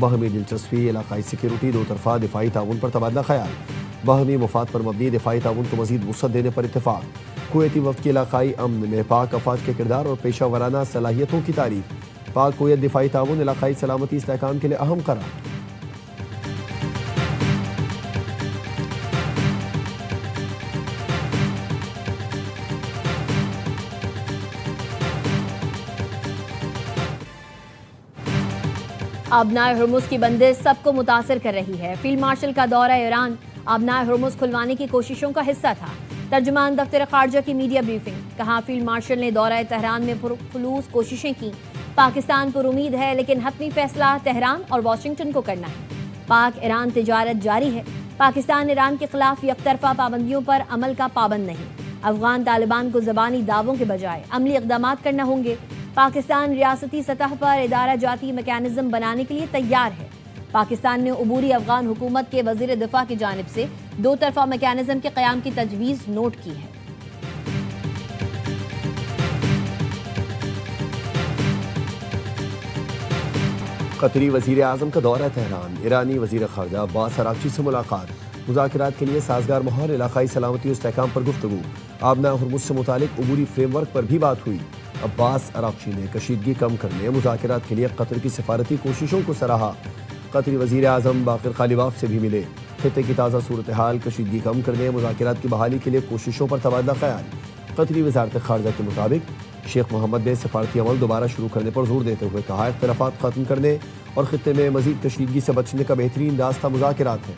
باہمی دلچسپی، علاقائی سیکیورٹی، دو طرفہ دفاعی تعاون پر تبادلہ خیال، باہمی مفاد پر مبنی دفاعی تعاون کو مزید وسعت دینے پر اتفاق، کویتی وفد کی علاقائی امن میں پاک افواج کے کردار اور پیشہ ورانہ صلاحیتوں کی تعریف، پاک کویت دفاعی تعاون علاقائی سلامتی استحکام کے لیے اہم قرار۔ آبنائے ہرمز کی بندش سب کو متاثر کر رہی ہے۔ فیلڈ مارشل کا دورہ ایران آبنائے ہرمز کھلوانے کی کوششوں کا حصہ تھا۔ ترجمان دفتر خارجہ کی میڈیا بریفنگ، کہا فیلڈ مارشل نے دورہ تہران میں خلوص کوششیں کی۔ پاکستان پر امید ہے لیکن حتمی فیصلہ تہران اور واشنگٹن کو کرنا ہے۔ پاک ایران تجارت جاری ہے۔ پاکستان ایران کے خلاف یک طرفہ پابندیوں پر عمل کا پابند نہیں۔ افغان طالبان کو زبانی دعووں کے بجائے عملی اقدامات کرنا ہوں گے۔ پاکستان ریاستی سطح پر ادارہ جاتی میکانزم بنانے کے لیے تیار ہے۔ پاکستان نے عبوری افغان حکومت کے وزیر دفاع کی جانب سے دو طرفہ میکانزم کے قیام کی تجویز نوٹ کی ہے۔ قطری وزیر اعظم کا دورہ تہران، ایرانی وزیر خارجہ عباس اراغچی سے ملاقات، مذاکرات کے لیے سازگار ماحول، علاقائی سلامتی و استحکام پر گفتگو، آبنائے ہرمز سے متعلق عبوری فریم ورک پر بھی بات ہوئی۔ عباس اراغچی نے کشیدگی کم کرنے، مذاکرات کے لیے قطر کی سفارتی کوششوں کو سراہا۔ قطری وزیر اعظم باقر قالیباف سے بھی ملے۔ خطے کی تازہ صورتحال، کشیدگی کم کرنے، مذاکرات کی بحالی کے لیے کوششوں پر تبادلہ خیال۔ قطری وزارت خارجہ کے مطابق شیخ محمد نے سفارتی عمل دوبارہ شروع کرنے پر زور دیتے ہوئے کہا اختلافات ختم کرنے اور خطے میں مزید کشیدگی سے بچنے کا بہترین راستہ مذاکرات ہے۔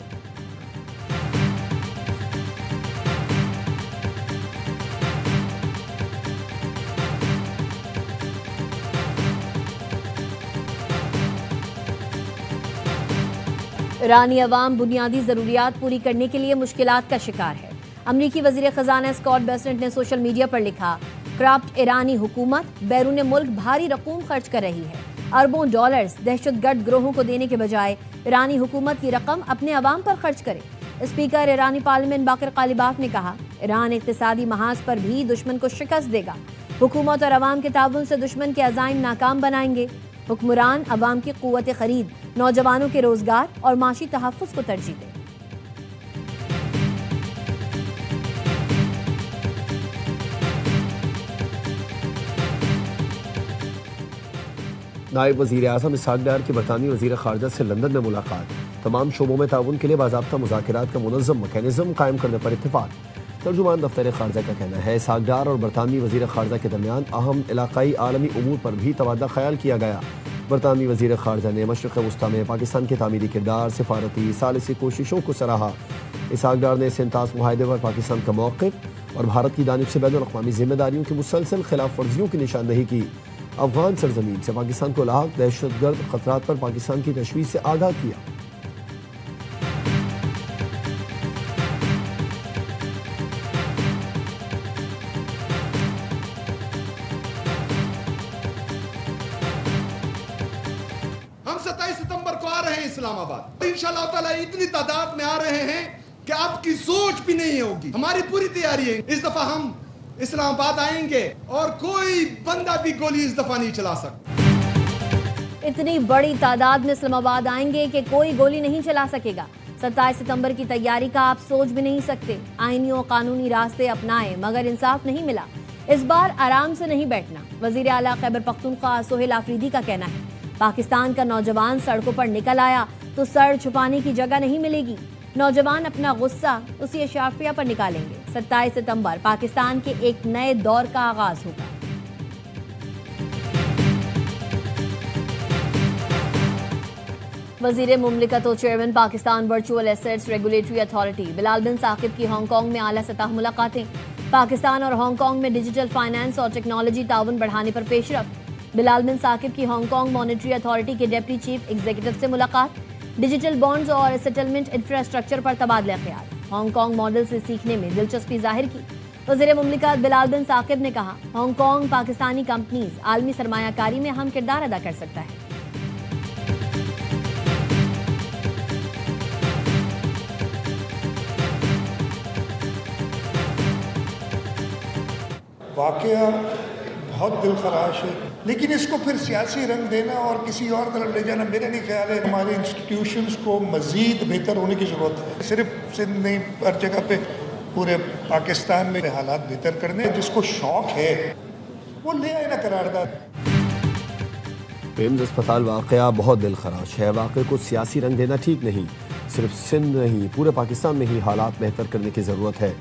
ایرانی عوام بنیادی ضروریات پوری کرنے کے لیے مشکلات کا شکار ہے۔ امریکی وزیر خزانہ اسکاٹ بیسنٹ نے سوشل میڈیا پر لکھا، کرپٹ ایرانی حکومت بیرون ملک بھاری رقوم خرچ کر رہی ہے۔ اربوں ڈالرز دہشت گرد گروہوں کو دینے کے بجائے ایرانی حکومت کی رقم اپنے عوام پر خرچ کرے۔ اسپیکر ایرانی پارلیمنٹ باقر قالیباف نے کہا، ایران اقتصادی محاذ پر بھی دشمن کو شکست دے گا۔ حکومت اور عوام کے تعاون سے دشمن کے عزائم ناکام بنائیں گے۔ حکمران عوام کی قوت خرید، نوجوانوں کے روزگار اور معاشی تحفظ کو ترجیح دیں۔ نائب وزیر اعظم اسحاق ڈار کی برطانوی وزیر خارجہ سے لندن میں ملاقات، تمام شعبوں میں تعاون کے لیے باضابطہ مذاکرات کا منظم میکانزم قائم کرنے پر اتفاق۔ ترجمان دفتر خارجہ کا کہنا ہے اسحاق ڈار اور برطانوی وزیر خارجہ کے درمیان اہم علاقائی عالمی امور پر بھی تبادلہ خیال کیا گیا۔ برطانوی وزیر خارجہ نے مشرق وسطیٰ میں پاکستان کے تعمیری کردار، سفارتی ثالثی کوششوں کو سراہا۔ اسحاق ڈار نے سینتاس معاہدے پر پاکستان کا موقف اور بھارت کی جانب سے بین الاقوامی ذمہ داریوں کی مسلسل خلاف ورزیوں کی نشاندہی کی۔ افغان سرزمین سے پاکستان کو لاحق دہشت گرد خطرات پر پاکستان کی تشویش سے آگاہ کیا۔ ہم 27 ستمبر کو آ رہے ہیں اسلام آباد، انشاءاللہ تعالیٰ اتنی تعداد میں آ رہے ہیں کہ آپ کی سوچ بھی نہیں ہوگی۔ ہماری پوری تیاری ہے، اس دفعہ ہم اسلام آباد آئیں گے اور کوئی بندہ بھی گولی اس دفعہ نہیں چلا سکتا۔ اتنی بڑی تعداد میں اسلام آباد آئیں گے کہ کوئی گولی نہیں چلا سکے گا۔ 27 ستمبر کی تیاری کا آپ سوچ بھی نہیں سکتے۔ آئینی و قانونی راستے اپنائے مگر انصاف نہیں ملا۔ اس بار آرام سے نہیں بیٹھنا۔ وزیر اعلیٰ خیبر پختونخوا سہیل آفریدی کا کہنا ہے، پاکستان کا نوجوان سڑکوں پر نکل آیا تو سر چھپانے کی جگہ نہیں ملے گی۔ نوجوان اپنا غصہ اسی اشرافیہ پر نکالیں گے۔ 27 ستمبر پاکستان کے ایک نئے دور کا آغاز ہوگا۔ وزیر مملکت و chairman Pakistan Virtual Assets Regulatory Authority Bilal bin Saqib کی ہانگ کانگ میں اعلیٰ سطح ملاقاتیں۔ پاکستان اور ہانگ کانگ میں ڈیجیٹل فائنانس اور ٹیکنالوجی تعاون بڑھانے پر پیش رفت۔ بلال بن ثاقب کی ہانگ کانگ مانیٹری اتھارٹی کے ڈپٹی چیف ایگزیکٹو سے ملاقات، ڈیجیٹل بانڈز اور سیٹلمنٹ انفراسٹرکچر پر تبادلہ خیال۔ ہانگ کانگ ماڈل سے سیکھنے میں دلچسپی ظاہر کی۔ وزیر مملکت بلال بن ثاقب نے کہا، ہانگ کانگ پاکستانی کمپنیز عالمی سرمایہ کاری میں اہم کردار ادا کر سکتا ہے۔ واقعہ بہت دل خراش ہے۔ لیکن اس کو پھر سیاسی رنگ دینا اور کسی اور طرف لے جانا میرا نہیں خیال ہے. ہمارے انسٹیٹیوشنز کو مزید بہتر ہونے کی ضرورت ہے. صرف سندھ نہیں، ہر جگہ پہ پورے پاکستان میں حالات بہتر کرنے. جس کو شوق ہے وہ لے آئے نا قرارداد. پیمز اسپتال واقعہ بہت دل خراش ہے. واقعے کو سیاسی رنگ دینا ٹھیک نہیں. صرف سندھ نہیں، پورے پاکستان میں ہی حالات بہتر کرنے کی ضرورت ہے.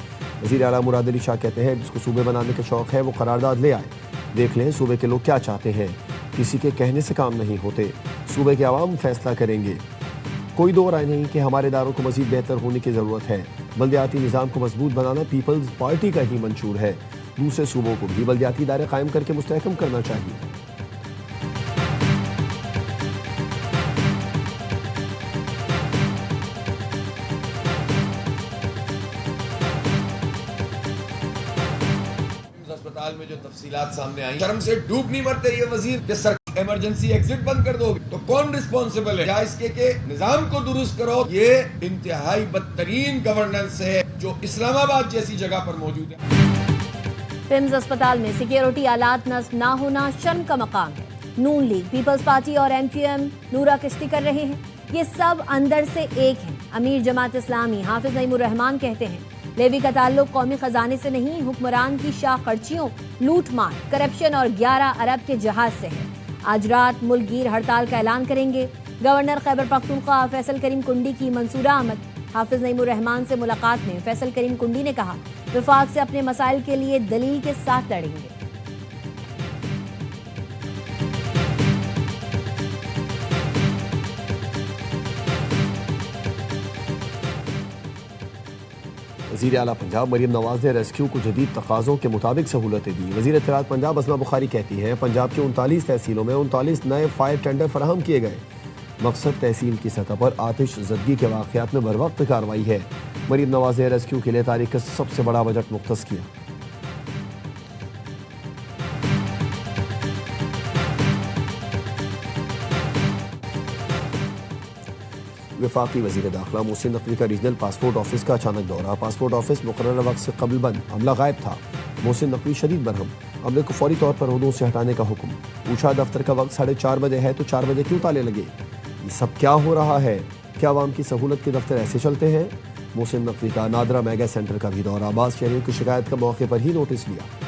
وزیر اعلیٰ مراد علی شاہ کہتے ہیں جس کو صوبے بنانے کا شوق ہے وہ قرارداد لے آئے. دیکھ لیں صوبے کے لوگ کیا چاہتے ہیں. کسی کے کہنے سے کام نہیں ہوتے. صوبے کے عوام فیصلہ کریں گے. کوئی دو رائے نہیں کہ ہمارے اداروں کو مزید بہتر ہونے کی ضرورت ہے. بلدیاتی نظام کو مضبوط بنانا پیپلز پارٹی کا ہی منشور ہے. دوسرے صوبوں کو بھی بلدیاتی ادارے قائم کر کے مستحکم کرنا چاہیے. اسپتال میں جو تفصیلات سامنے آئی، شرم سے ڈوب نہیں مرتے یہ وزیر کہ سر ایمرجنسی ایگزٹ بند کر دو گے تو کون رسپانسبل ہے؟ یا اس کے کہ نظام کو درست کرو. یہ انتہائی بدترین گورننس ہے جو اسلام آباد جیسی جگہ پر موجود ہے. پیمز اسپتال میں سیکیورٹی آلات نصب نہ ہونا شرم کا مقام ہے. نون لیگ، پیپلز پارٹی اور ایم کیو ایم نورا کشتی کر رہے ہیں. یہ سب اندر سے ایک ہیں. امیر جماعت اسلامی حافظ نعیم الرحمان کہتے ہیں لیوی کا تعلق قومی خزانے سے نہیں، حکمران کی شاہ خرچیوں، لوٹ مار، کرپشن اور 11 ارب کے جہاز سے ہے. آج رات ملک گیر ہڑتال کا اعلان کریں گے. گورنر خیبر پختونخوا فیصل کریم کنڈی کی منصورہ آمد. حافظ نعیم الرحمان سے ملاقات میں فیصل کریم کنڈی نے کہا وفاق سے اپنے مسائل کے لیے دلیل کے ساتھ لڑیں گے. وزیر اعلیٰ پنجاب مریم نواز نے ریسکیو کو جدید تقاضوں کے مطابق سہولتیں دی. وزیر اطلاعات پنجاب اسما بخاری کہتی ہیں پنجاب کی 39 تحصیلوں میں 39 نئے فائر ٹینڈر فراہم کیے گئے. مقصد تحصیل کی سطح پر آتش زدگی کے واقعات میں بروقت کارروائی ہے. مریم نواز نے ریسکیو کے لیے تاریخ کا سب سے بڑا بجٹ مختص کیا. وفاقی وزیر داخلہ محسن نقوی کا ریجنل پاسپورٹ آفس کا اچانک دورہ. پاسپورٹ آفس مقررہ وقت سے قبل بند، عملہ غائب تھا. محسن نقوی شدید برہم، عملے کو فوری طور پر عہدوں سے ہٹانے کا حکم. پوچھا دفتر کا وقت 4:30 بجے ہے تو 4 بجے کیوں تالے لگے؟ یہ سب کیا ہو رہا ہے؟ کیا عوام کی سہولت کے دفتر ایسے چلتے ہیں؟ محسن نقوی کا نادرہ میگا سینٹر کا بھی دورہ. بعض شہریوں کی شکایت کا موقع پر ہی نوٹس لیا.